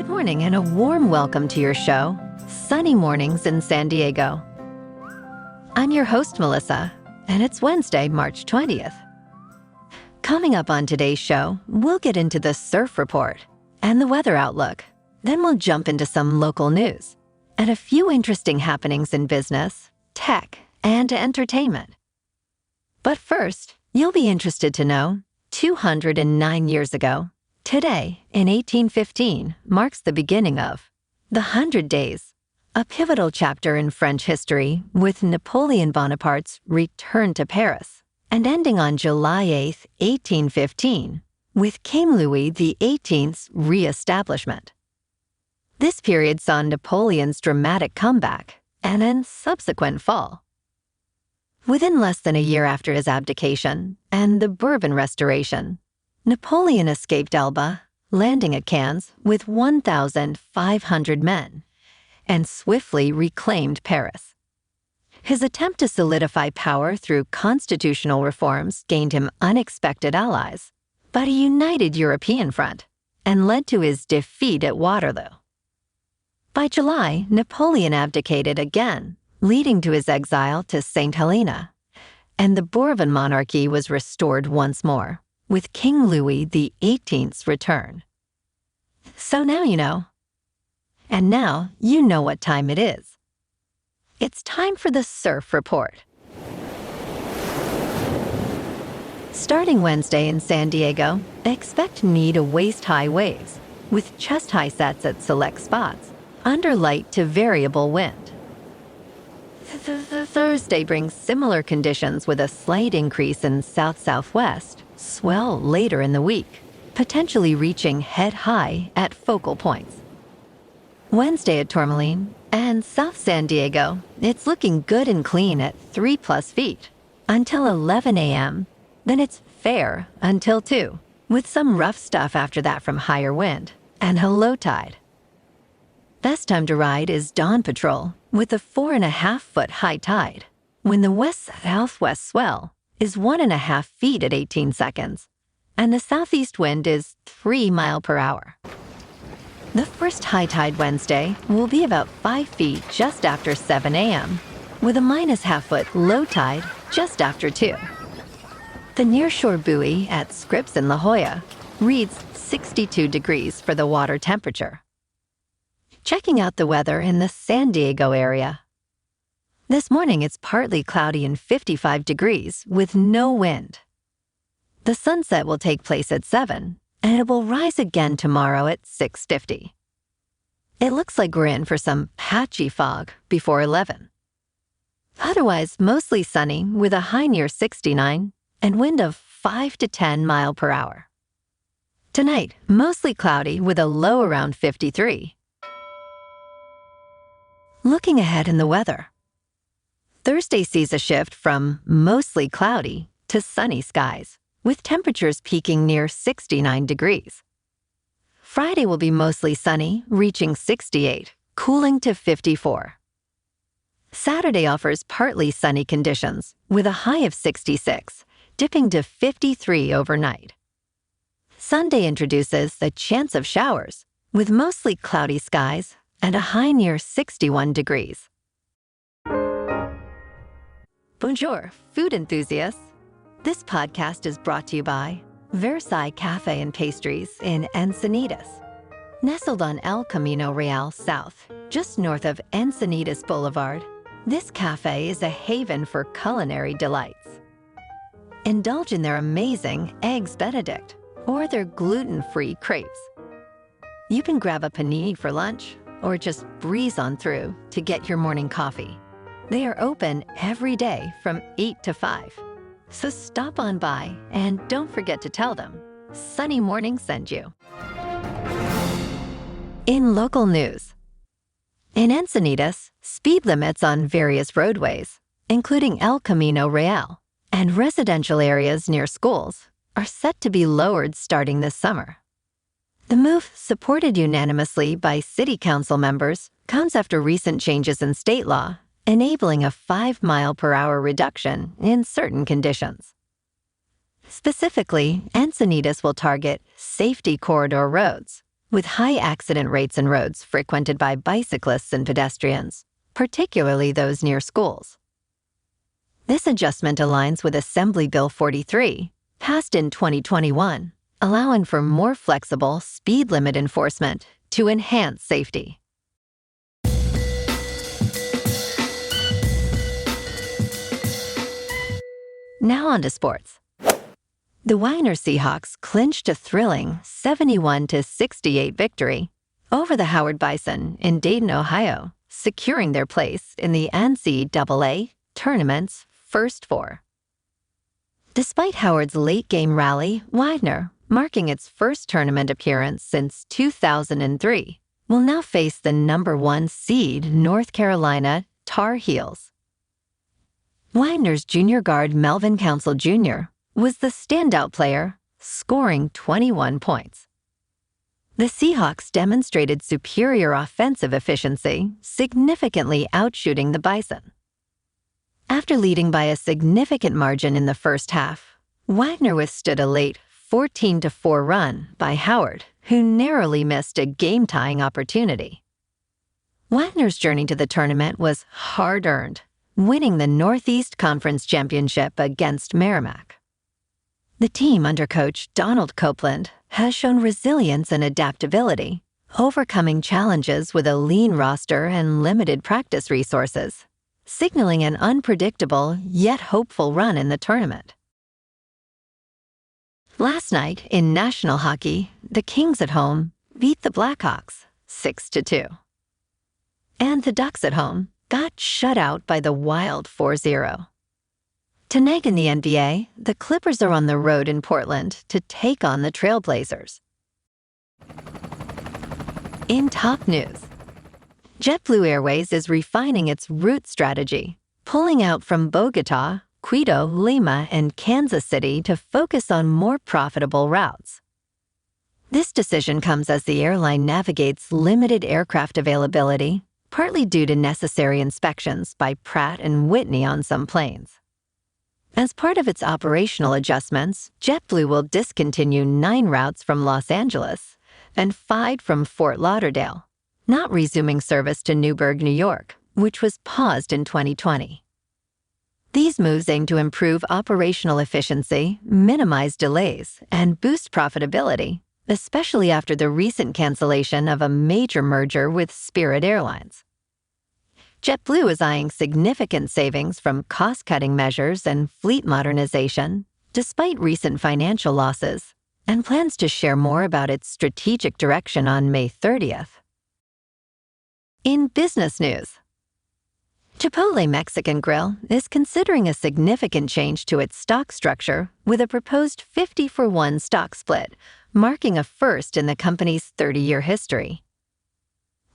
Good morning and a warm welcome to your show, Sunny Mornings in San Diego. I'm your host, Melissa, and it's Wednesday, March 20th. Coming up on today's show, we'll get into the surf report and the weather outlook. Then we'll jump into some local news and a few interesting happenings in business, tech, and entertainment. But first, you'll be interested to know, 209 years ago, today, in 1815, marks the beginning of the 100 Days, a pivotal chapter in French history with Napoleon Bonaparte's return to Paris, and ending on July 8, 1815, with King Louis XVIII's re-establishment. This period saw Napoleon's dramatic comeback and then subsequent fall. Within less than a year after his abdication and the Bourbon Restoration, Napoleon escaped Elba, landing at Cannes with 1,500 men, and swiftly reclaimed Paris. His attempt to solidify power through constitutional reforms gained him unexpected allies, but a united European front, and led to his defeat at Waterloo. By July, Napoleon abdicated again, leading to his exile to St. Helena, and the Bourbon monarchy was restored once more, with King Louis XVIII's return. So now you know. And now you know what time it is. It's time for the surf report. Starting Wednesday in San Diego, expect knee to waist-high waves, with chest-high sets at select spots, under light to variable wind. Thursday brings similar conditions with a slight increase in south-southwest, swell later in the week, potentially reaching head-high at focal points. Wednesday at Tourmaline and South San Diego, it's looking good and clean at 3+ feet until 11 a.m. Then it's fair until 2, with some rough stuff after that from higher wind and a low tide. Best time to ride is dawn patrol with a 4.5-foot high tide, when the west-southwest swell is 1.5 feet at 18 seconds, and the southeast wind is 3 miles per hour. The first high tide Wednesday will be about 5 feet just after 7 a.m., with a -0.5-foot low tide just after 2. The nearshore buoy at Scripps in La Jolla reads 62 degrees for the water temperature. Checking out the weather in the San Diego area. This morning it's partly cloudy and 55 degrees with no wind. The sunset will take place at 7, and it will rise again tomorrow at 6:50. It looks like we're in for some patchy fog before 11. Otherwise, mostly sunny with a high near 69 and wind of 5 to 10 miles per hour. Tonight, mostly cloudy with a low around 53. Looking ahead in the weather. Thursday sees a shift from mostly cloudy to sunny skies, with temperatures peaking near 69 degrees. Friday will be mostly sunny, reaching 68, cooling to 54. Saturday offers partly sunny conditions, with a high of 66, dipping to 53 overnight. Sunday introduces the chance of showers, with mostly cloudy skies and a high near 61 degrees. Bonjour, food enthusiasts. This podcast is brought to you by Versailles Cafe and Pastries in Encinitas. Nestled on El Camino Real South, just north of Encinitas Boulevard, this cafe is a haven for culinary delights. Indulge in their amazing Eggs Benedict or their gluten-free crepes. You can grab a panini for lunch or just breeze on through to get your morning coffee. They are open every day from 8 to 5. So stop on by and don't forget to tell them Sunny Morning sent you. In local news. In Encinitas, speed limits on various roadways, including El Camino Real, and residential areas near schools, are set to be lowered starting this summer. The move, supported unanimously by city council members, comes after recent changes in state law, enabling a 5 mile per hour reduction in certain conditions. Specifically, Encinitas will target safety corridor roads, with high accident rates and roads frequented by bicyclists and pedestrians, particularly those near schools. This adjustment aligns with Assembly Bill 43, passed in 2021, allowing for more flexible speed limit enforcement to enhance safety. Now on to sports. The Wagner Seahawks clinched a thrilling 71-68 victory over the Howard Bison in Dayton, Ohio, securing their place in the NCAA Tournament's first four. Despite Howard's late-game rally, Wagner, marking its first tournament appearance since 2003, will now face the number 1 seed North Carolina Tar Heels. Wagner's junior guard Melvin Council Jr. was the standout player, scoring 21 points. The Seahawks demonstrated superior offensive efficiency, significantly outshooting the Bison. After leading by a significant margin in the first half, Wagner withstood a late 14-4 run by Howard, who narrowly missed a game-tying opportunity. Wagner's journey to the tournament was hard-earned, winning the Northeast Conference Championship against Merrimack. The team under coach Donald Copeland has shown resilience and adaptability, overcoming challenges with a lean roster and limited practice resources, signaling an unpredictable yet hopeful run in the tournament. Last night in national hockey, the Kings at home beat the Blackhawks 6-2. And the Ducks at home got shut out by the Wild 4-0. Tonight in the NBA, the Clippers are on the road in Portland to take on the Trailblazers. In top news, JetBlue Airways is refining its route strategy, pulling out from Bogota, Quito, Lima, and Kansas City to focus on more profitable routes. This decision comes as the airline navigates limited aircraft availability, partly due to necessary inspections by Pratt & Whitney on some planes. As part of its operational adjustments, JetBlue will discontinue 9 routes from Los Angeles and 5 from Fort Lauderdale, not resuming service to Newburgh, New York, which was paused in 2020. These moves aim to improve operational efficiency, minimize delays, and boost profitability, especially after the recent cancellation of a major merger with Spirit Airlines. JetBlue is eyeing significant savings from cost-cutting measures and fleet modernization, despite recent financial losses, and plans to share more about its strategic direction on May 30th. In business news, Chipotle Mexican Grill is considering a significant change to its stock structure with a proposed 50-for-1 stock split, marking a first in the company's 30-year history.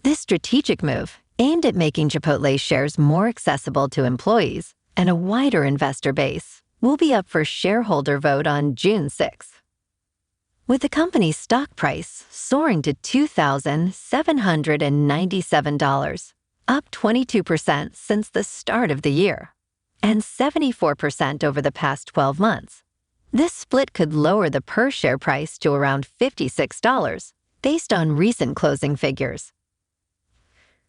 This strategic move, aimed at making Chipotle shares more accessible to employees and a wider investor base, will be up for shareholder vote on June 6th. With the company's stock price soaring to $2,797, up 22% since the start of the year, and 74% over the past 12 months, this split could lower the per-share price to around $56, based on recent closing figures.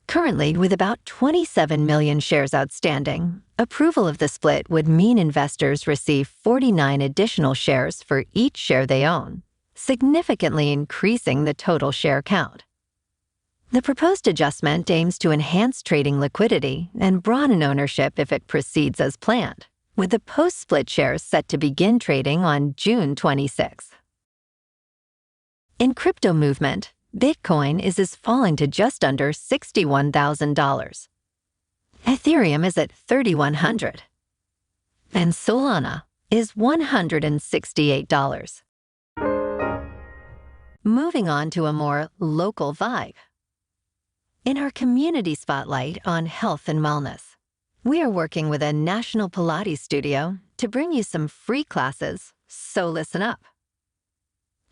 Currently, with about 27 million shares outstanding, approval of the split would mean investors receive 49 additional shares for each share they own, significantly increasing the total share count. The proposed adjustment aims to enhance trading liquidity and broaden ownership if it proceeds as planned, with the post-split shares set to begin trading on June 26th. In crypto movement, Bitcoin is falling to just under $61,000. Ethereum is at $3,100. And Solana is $168. Moving on to a more local vibe. In our community spotlight on health and wellness, we are working with a national Pilates studio to bring you some free classes, so listen up.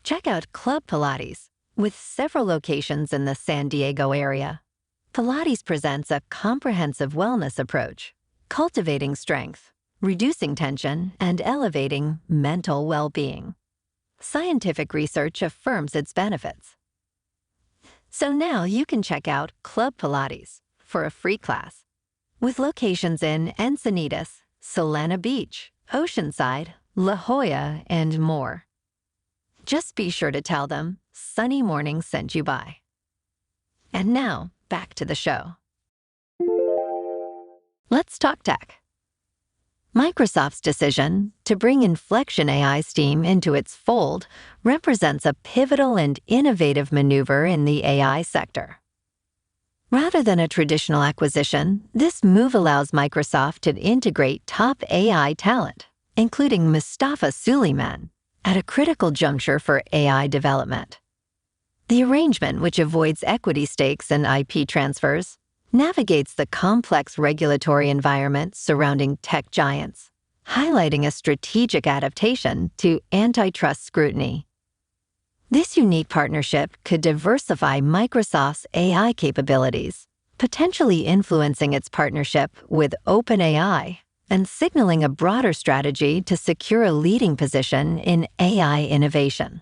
Check out Club Pilates. With several locations in the San Diego area, Pilates presents a comprehensive wellness approach, cultivating strength, reducing tension, and elevating mental well-being. Scientific research affirms its benefits. So now you can check out Club Pilates for a free class with locations in Encinitas, Solana Beach, Oceanside, La Jolla, and more. Just be sure to tell them Sunny Mornings sent you by. And now, back to the show. Let's talk tech. Microsoft's decision to bring Inflection AI's team into its fold represents a pivotal and innovative maneuver in the AI sector. Rather than a traditional acquisition, this move allows Microsoft to integrate top AI talent, including Mustafa Suleyman, at a critical juncture for AI development. The arrangement, which avoids equity stakes and IP transfers, navigates the complex regulatory environment surrounding tech giants, highlighting a strategic adaptation to antitrust scrutiny. This unique partnership could diversify Microsoft's AI capabilities, potentially influencing its partnership with OpenAI and signaling a broader strategy to secure a leading position in AI innovation.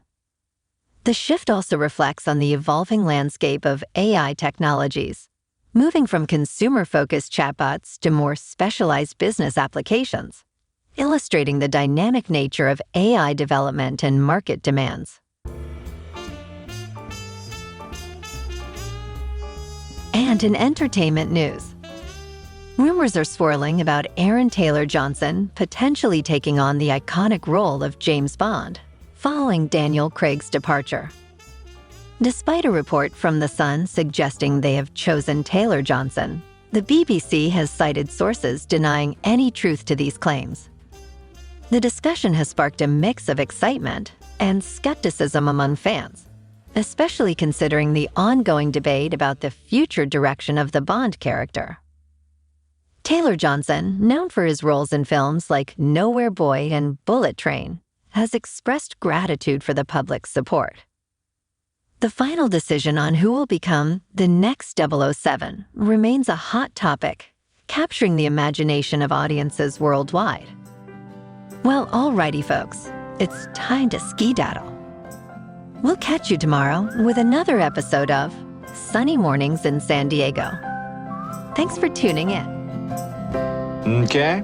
The shift also reflects on the evolving landscape of AI technologies, moving from consumer-focused chatbots to more specialized business applications, illustrating the dynamic nature of AI development and market demands. And in entertainment news, rumors are swirling about Aaron Taylor Johnson potentially taking on the iconic role of James Bond, following Daniel Craig's departure. Despite a report from The Sun suggesting they have chosen Taylor Johnson, the BBC has cited sources denying any truth to these claims. The discussion has sparked a mix of excitement and skepticism among fans, especially considering the ongoing debate about the future direction of the Bond character. Taylor Johnson, known for his roles in films like Nowhere Boy and Bullet Train, has expressed gratitude for the public's support. The final decision on who will become the next 007 remains a hot topic, capturing the imagination of audiences worldwide. Well, alrighty folks, it's time to skedaddle. We'll catch you tomorrow with another episode of Sunny Mornings in San Diego. Thanks for tuning in. Okay.